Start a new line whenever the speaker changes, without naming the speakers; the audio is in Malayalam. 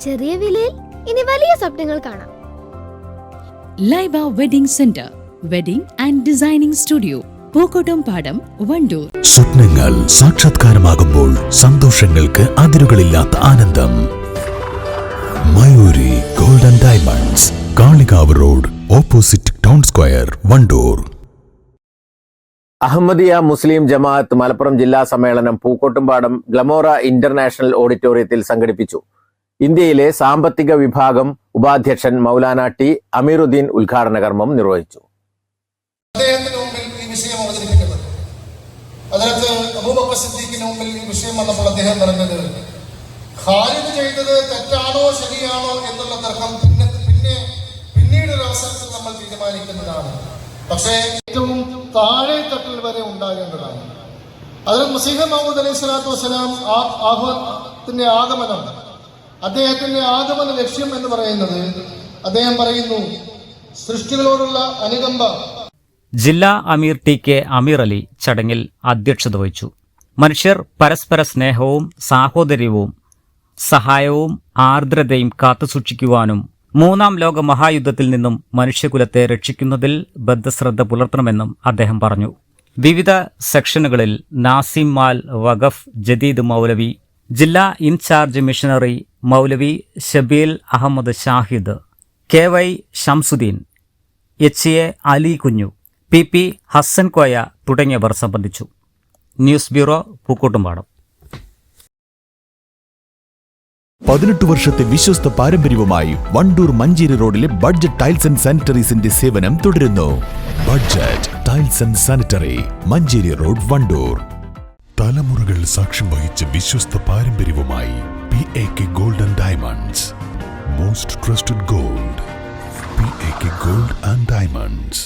ചെറിയ വിലയിൽ ഇനി വലിയ സ്വപ്നങ്ങൾ കാണാം.
Laiba wedding centre, wedding and designing studio, Pookkottumpadam, Wandoor.
സ്വപ്നങ്ങൾ സാക്ഷാത്കാരമാകുമ്പോൾ സന്തോഷങ്ങൾക്ക് അതിരുകളില്ലാത്ത ആനന്ദം. Mayuri golden diamonds, Kalikavu road, opposite town square, Wandoor.
Ahmadiyya Muslim Jamaat Malappuram ജില്ലാ സമ്മേളനം പൂക്കോട്ടുംപാടം ഗ്ലമോറ ഇന്റർനാഷണൽ ഓഡിറ്റോറിയത്തിൽ സംഘടിപ്പിച്ചു. ഇന്ത്യയിലെ സാമ്പത്തിക വിഭാഗം ഉപാധ്യക്ഷൻ മൗലാന ടി അമീറുദ്ദീൻ ഉദ്ഘാടന കർമ്മം നിർവഹിച്ചു.
അദ്ദേഹത്തിന് മുമ്പിൽ ഈ വിഷയം അവതരിപ്പിക്കുന്നത്, അതിനകത്ത് അബൂബക്കർ സിദ്ദീഖിന് മുമ്പിൽ ഈ വിഷയം വന്നപ്പോൾ അദ്ദേഹം പറഞ്ഞത്, ഖാലിദ് ചെയ്തത് തെറ്റാണോ ശരിയാണോ എന്നുള്ള തർക്കം പിന്നീട് ഒരു അവസരത്തിൽ നമ്മൾ തീരുമാനിക്കുന്നതാണ്. പക്ഷേ ഏറ്റവും താഴെ തട്ടിൽ വരെ ഉണ്ടാകേണ്ടതാണ്. അതിൽ മസീഹ് മൗഊദ് അലൈഹി സ്വലാത്തു വസ്സലാം ആഹ്വാനത്തിന്റെ ആഗമനം, അദ്ദേഹത്തിന്റെ ആഗമന ലക്ഷ്യം എന്ന് പറയുന്നത്, അദ്ദേഹം പറയുന്നു, സൃഷ്ടികളോടുള്ള അനുകമ്പ.
ജില്ലാ അമീർ ടി കെ അമീർ അലി ചടങ്ങിൽ അധ്യക്ഷത വഹിച്ചു. മനുഷ്യർ പരസ്പര സ്നേഹവും സാഹോദര്യവും സഹായവും ആർദ്രതയും കാത്തുസൂക്ഷിക്കുവാനും മൂന്നാം ലോക മഹായുദ്ധത്തിൽ നിന്നും മനുഷ്യകുലത്തെ രക്ഷിക്കുന്നതിൽ ബദ്ധശ്രദ്ധ പുലർത്തണമെന്നും അദ്ദേഹം പറഞ്ഞു. വിവിധ സെക്ഷനുകളിൽ നാസിം മാൽ വഖഫ് ജദീദ് മൗലവി, ജില്ലാ ഇൻചാർജ് മിഷണറി മൗലവി Shabeel Ahmed Shahid, K Y Shamsuddin, H A Ali Kunju, P P Hasan Koya തുടങ്ങിയവർ സംബന്ധിച്ചു. News bureau, Pookkottumpadam.
18 വർഷത്തെ വിശ്വസ്ത പാരമ്പര്യവുമായി വണ്ടൂർ മഞ്ചേരി റോഡിലെ ബഡ്ജറ്റ് ടൈൽസ് ആൻഡ് സാനിറ്ററീസിന്റെ സേവനം തുടരുന്നു. Budget tiles and sanitary, Manjeri road, Wandoor. തലമുറകൾ സാക്ഷ്യം വഹിച്ച വിശ്വസ്ത പാരമ്പര്യവുമായി PAK golden diamonds, most trusted gold. PAK gold and diamonds.